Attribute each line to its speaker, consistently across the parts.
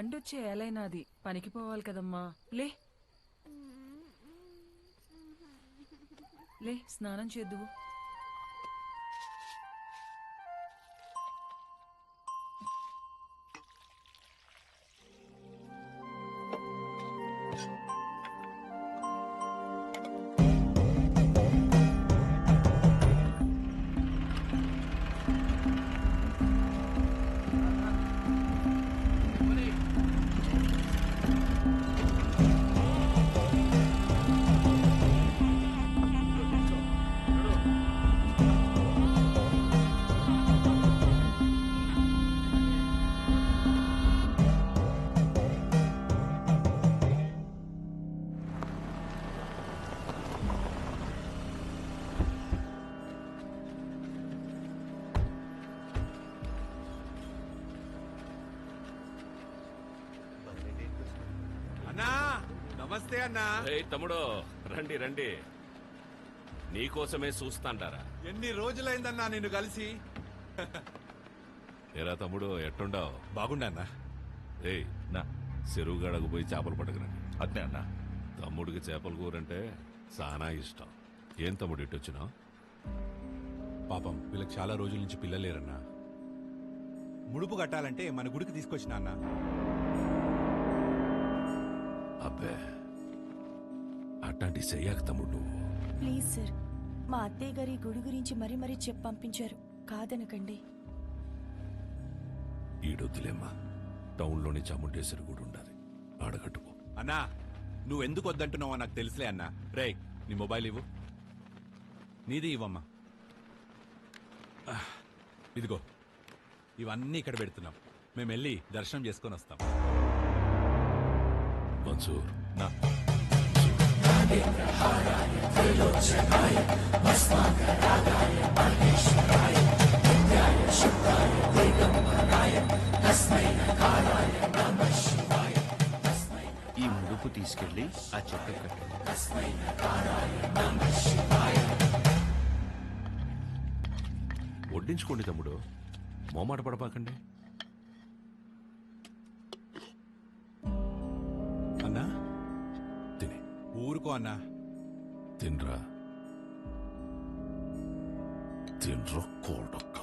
Speaker 1: బండొచ్చే ఏలైనాది పనికి పోవాలి కదమ్మా. లే లే స్నానం చేద్దువు.
Speaker 2: నమస్తే అన్నా.
Speaker 3: తమ్ముడు రండి రండి, నీకోసమే చూస్తాంటారా.
Speaker 2: ఎన్ని రోజులైందన్నా నిన్ను కలిసి.
Speaker 3: ఏరా తమ్ముడు ఎట్టుండావు?
Speaker 2: బాగుండన్నా.
Speaker 3: నా చెరువుగాడకు పోయి చేపలు పట్టుకురండి.
Speaker 2: అదే అన్నా.
Speaker 3: తమ్ముడికి చేపల కూరంటే చాలా ఇష్టం. ఏం తమ్ముడు ఇట్టొచ్చినావు?
Speaker 2: పాపం వీళ్ళకి చాలా రోజుల నుంచి పిల్లలు లేరన్నా. ముడుపు కట్టాలంటే మన గుడికి తీసుకొచ్చిన అన్నా.
Speaker 3: అబ్బే అట్లాంటి చెయ్యాక తమ్ముడు నువ్వు.
Speaker 4: ప్లీజ్ సార్, మా అత్తయ్య గారి గుడి గురించి మరీ మరీ చెప్పి పంపించారు, కాదనకండి.
Speaker 3: ఈడొద్దులేమ్మా, టౌన్లోని చాముండేశ్వరి గుడి ఉండాలి, ఆడగట్టుకో.
Speaker 2: అన్నా నువ్వెందుకు వద్దంటున్నావో నాకు తెలుసులే అన్నా. రే నీ మొబైల్ ఇవ్వు. నీది ఇవ్వమ్మా. ఇదిగో ఇవన్నీ ఇక్కడ పెడుతున్నాం. మేము వెళ్ళి దర్శనం చేసుకొని వస్తాం.
Speaker 3: మన్సూర్
Speaker 2: నా
Speaker 5: ఈ ముడుపు తీసుకెళ్లి ఆ చెట్టు కట్టు.
Speaker 3: వడ్డించుకోండి తమ్ముడు, మోమాట పడపాకండి.
Speaker 2: అన్నా
Speaker 3: తిని
Speaker 2: ఊరుకో అన్నా.
Speaker 3: తినరా, తినరా కోడక్క.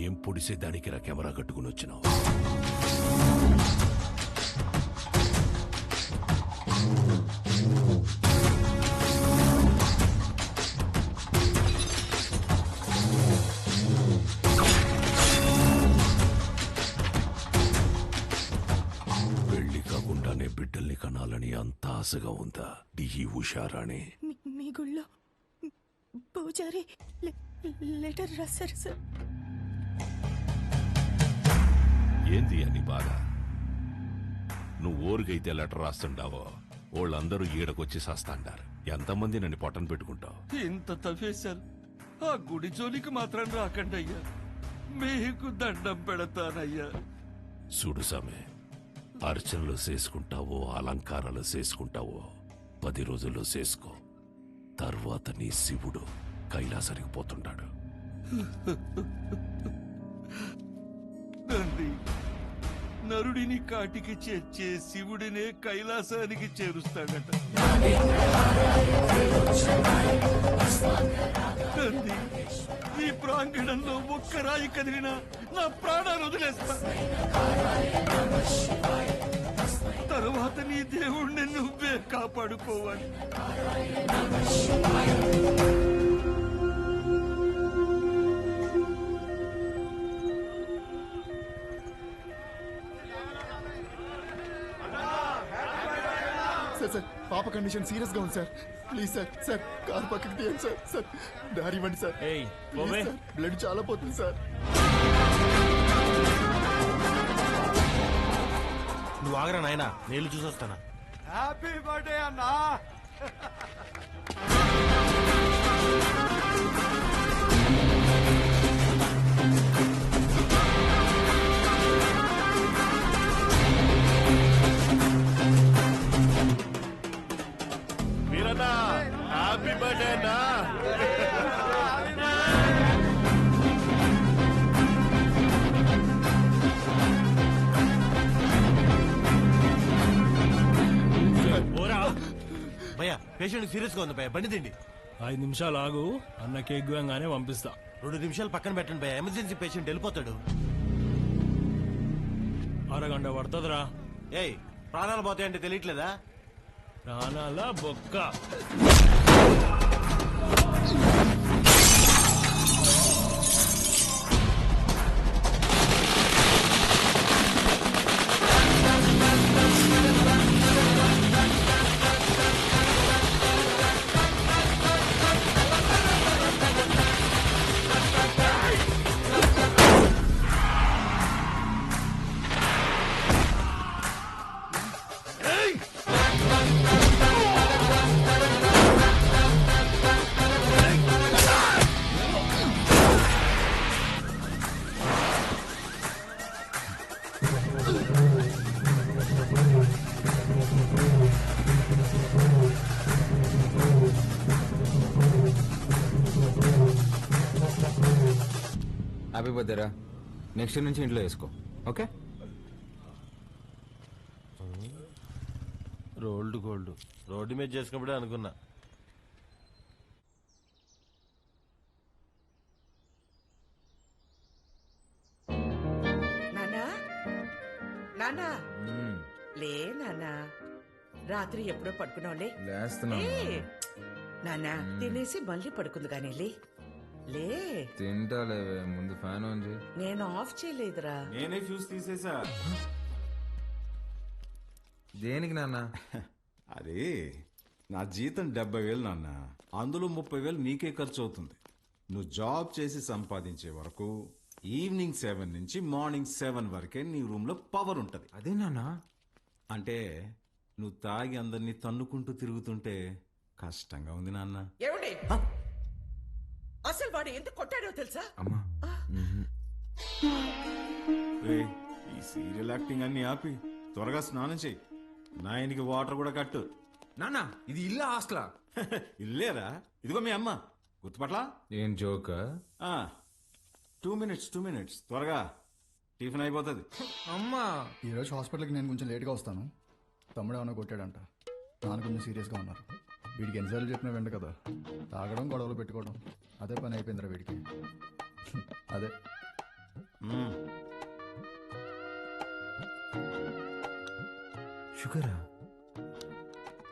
Speaker 3: ఏం పొడిసే దానికి రా కెమెరా కట్టుకుని వచ్చినావు? పెళ్లి కాకుండానే బిడ్డల్ని కనాలని అంత ఆశగా ఉందా ఈ ఉషారాణి?
Speaker 4: మీ గుళ్ళో పూజారి లెటర్ రాశారు సార్.
Speaker 3: ఏంది అని బాధ? నువ్వు ఊరికైతే లెటర్ రాస్తుండావో వాళ్ళందరూ ఈడకొచ్చి సస్తాండారు. ఎంతమంది నన్ను పొట్టను పెట్టుకుంటావు?
Speaker 6: ఇంత తవ్వేశారు, ఆ గుడి జోలికి మాత్రం రాకండి అయ్యా, మీకు దండం పెడతానయ్యా.
Speaker 3: చూడు సామె, అర్చనలు చేసుకుంటావో అలంకారాలు చేసుకుంటావో 10 రోజుల్లో చేసుకో. తర్వాత నీ శివుడు కైలాసానికి పోతుంటాడు.
Speaker 6: తండ్రి, నరుడిని కాటికి చేర్చే శివుడినే కైలాసానికి చేరుస్తాడట. తండ్రి, ఈ ప్రాంగణంలో ఒక్క రాయి కదిలినా నా ప్రాణాలు వదిలేస్తా. తరువాత నీ దేవుణ్ణి నువ్వే కాపాడుకోవాలి.
Speaker 7: సార్ పాప కండిషన్ సీరియస్ గా ఉంది sir. Please sir, sir car పక్కకి తీయండి సార్. సార్ దారి ఇవ్వండి సార్. ప్లీజ్ సార్, బ్లడ్ చాలా పోతుంది సార్.
Speaker 8: నువ్వు ఆగరా నాయనా, నేను చూసొస్తానా.
Speaker 6: హ్యాపీ బర్త్డే అన్నా.
Speaker 3: వీరన్నా హ్యాపీ బర్త్డే అన్నా.
Speaker 8: పేషెంట్ సీరియస్ గా ఉంది భయ, బండి తిండి.
Speaker 9: 5 నిమిషాలు ఆగు, అన్న కేక్ గానే పంపిస్తా.
Speaker 8: 2 నిమిషాలు పక్కన పెట్టండి భయ, ఎమర్జెన్సీ పేషెంట్ వెళ్ళిపోతాడు.
Speaker 9: అరగంట పడుతుందిరా.
Speaker 8: ఏయ్, ప్రాణాలు పోతాయంటే తెలియట్లేదా?
Speaker 9: ప్రాణాల బొక్క.
Speaker 10: హ్యాపీ బర్త్డేరా. నెక్స్ట్ నుంచి ఇంట్లో వేసుకో, ఓకే?
Speaker 8: రోల్డ్ గోల్డ్ రోడ్డు మీద చేసుకున్నప్పుడే అనుకున్నా.
Speaker 11: నానా నానా లే నానా, రాత్రి ఎప్పుడో పడుకున్నావులే. నానా తినేసి మళ్ళీ పడుకుంది కానీ లే.
Speaker 10: తింటాలేవే, ముందు ఫ్యాన్ ఆన్ చేయి.
Speaker 11: నేను ఆఫ్ చేయలేదురా.
Speaker 2: నేనే ఫ్యూజ్ తీసేసా.
Speaker 10: దేనికి నాన్న?
Speaker 2: అది నా జీతం 70,000 నాన్న, అందులో 30,000 నీకే ఖర్చు అవుతుంది. నువ్వు జాబ్ చేసి సంపాదించే వరకు ఈవినింగ్ 7 నుంచి మార్నింగ్ 7 వరకే నీ రూమ్ లో పవర్ ఉంటది.
Speaker 10: అదే నాన్న.
Speaker 2: అంటే నువ్వు తాగి అందరినీ తన్నుకుంటూ తిరుగుతుంటే కష్టంగా ఉంది నాన్న.
Speaker 11: ఏమండి అసలు వాడు ఎందుకు కొట్టాడో తెలుసా?
Speaker 10: అమ్మా,
Speaker 2: ఏయ్, ఈ సీరియల్ యాక్టింగ్ అన్ని ఆపి త్వరగా స్నానం చెయ్యి. నాయనికి వాటర్ కూడా కట్టు.
Speaker 10: నాన్న ఇది ఇల్లా హాస్టలా?
Speaker 2: ఇల్లేరా, ఇదిగో మీ అమ్మ. గుర్తుపట్లా?
Speaker 10: ఏం జోక్?
Speaker 2: 2 minutes త్వరగా, టిఫిన్ అయిపోతుంది.
Speaker 10: అమ్మా,
Speaker 7: ఈరోజు హాస్పిటల్కి నేను కొంచెం లేట్గా వస్తాను. తమ్ముడు ఏమైనా కొట్టాడంట, నాన్న కొంచెం సీరియస్గా ఉన్నారు. వీడికి ఎన్నిసార్లు చెప్పినా వెంట కదా, తాగడం గొడవలు పెట్టుకోవడం అదే పని అయిపోయిందిరా వీడికి. అదే
Speaker 10: షుగరా?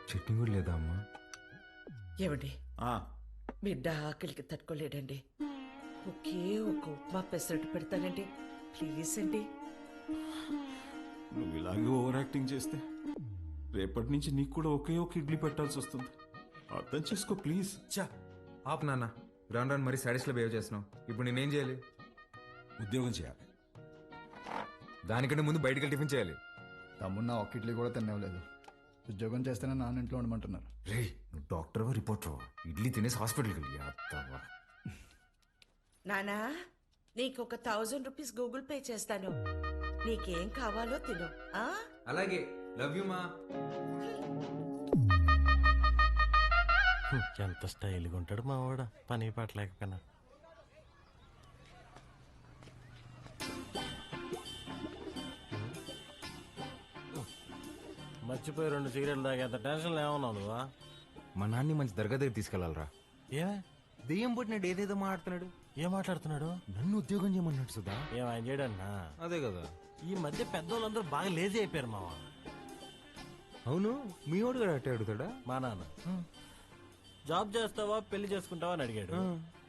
Speaker 10: చట్నీ కూడా లేదా అమ్మా?
Speaker 11: ఏమండి బిడ్డ ఆకలికి తట్టుకోలేడండి. ఒకే ఒక ఉప్మా పెసరట్టు పెడతానండి, ప్లీజ్ అండి.
Speaker 2: నువ్వు ఇలాగే ఓవర్ యాక్టింగ్ చేస్తే రేపటి నుంచి నీకు కూడా ఒకే ఒక ఇడ్లీ పెట్టాల్సి వస్తుంది. అర్థం చేసుకో ప్లీజ్.
Speaker 10: చా ఆపు నాన్న, రాను మరీ సాడీస్లో బిహేవ్ చేస్తున్నావు. ఇప్పుడు నేనేం చేయాలి?
Speaker 2: ఉద్యోగం చేయాలి.
Speaker 10: దానికంటే ముందు బయటికి టిఫిన్ చేయాలి.
Speaker 7: తమ్ముడు నా ఒక్క ఇడ్లీ కూడా తినలేదు. ఉద్యోగం చేస్తేనే నాన్న ఇంట్లో ఉండమంటున్నారు.
Speaker 10: రే, నువ్వు డాక్టర్వా రిపోర్టర్వా? ఇడ్లీ తినేసి హాస్పిటల్కి వెళ్ళి అత్తవా.
Speaker 11: నానా నీకు ఒక 1000 రూపీస్ గూగుల్ పే చేస్తాను, నీకేం కావాలో తిను.
Speaker 10: అలాగే, లవ్ యూ మా.
Speaker 8: ఎంత స్టైల్గా ఉంటాడు మా వాడు, పని పట్టలేకపోయినా. మర్చిపోయి 2 సిగరెట్లు తాగేంత టెన్షన్ ఏమన్నావు నువ్వా?
Speaker 10: మా నాన్ని మంచి దర్గా దగ్గర తీసుకెళ్లాలరా.
Speaker 8: ఏ
Speaker 10: దెయ్యం పుట్టినాడు, ఏదేదో మాట్లాడుతున్నాడు.
Speaker 8: ఏం మాట్లాడుతున్నాడు?
Speaker 10: నన్ను ఉద్యోగం చేయమన్నాడు సుధా.
Speaker 8: ఏం ఆయన చేయడన్నా?
Speaker 10: అదే కదా,
Speaker 8: ఈ మధ్య పెద్దోళ్ళందరూ బాగా లేజీ అయిపోయారు మావా.
Speaker 10: అవును, మీ వాడు కూడా అట్టే అడుగుతాడా?
Speaker 8: మా నాన్న జాబ్ చేస్తావా పెళ్లి చేసుకుంటావా అని అడిగాడు.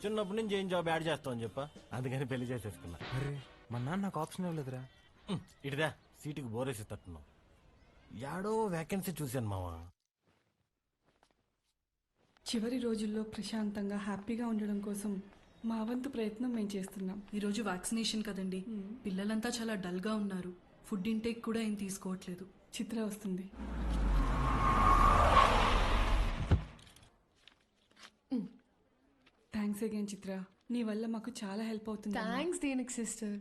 Speaker 8: చిన్నప్పటి నుంచి ఏం జాబ్ యాడ్ చేస్తావు అని చెప్పా, అందుకని పెళ్లి చేసేసుకున్నా.
Speaker 10: అరే, మా నాన్న నాకు ఆప్షన్ ఇవ్వలేదురా.
Speaker 8: ఇటుదా సీటుకి బోరేసి తట్టున్నావు. యాడో వేకెన్సీ చూశాను మావా.
Speaker 12: చివరి రోజుల్లో ప్రశాంతంగా హ్యాపీగా ఉండడం కోసం మా వంతు ప్రయత్నం మేము చేస్తున్నాం.
Speaker 1: ఈరోజు వ్యాక్సినేషన్ కదండి, పిల్లలంతా చాలా డల్గా ఉన్నారు. ఫుడ్ ఇంటేక్ కూడా ఏం తీసుకోవట్లేదు.
Speaker 12: చిత్ర వస్తుంది. థ్యాంక్స్ అగైన్ చిత్ర, నీ వల్ల మాకు చాలా హెల్ప్ అవుతుంది.
Speaker 13: థ్యాంక్స్ దేనికి సిస్టర్,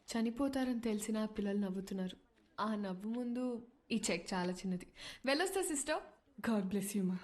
Speaker 13: చనిపోతారని తెలిసిన పిల్లలు నవ్వుతున్నారు. ఆ నవ్వు ముందు ఈ చెక్ చాలా చిన్నది. వెళ్ళొస్తా సిస్టర్.
Speaker 12: గాడ్ బ్లెస్ యూ మా.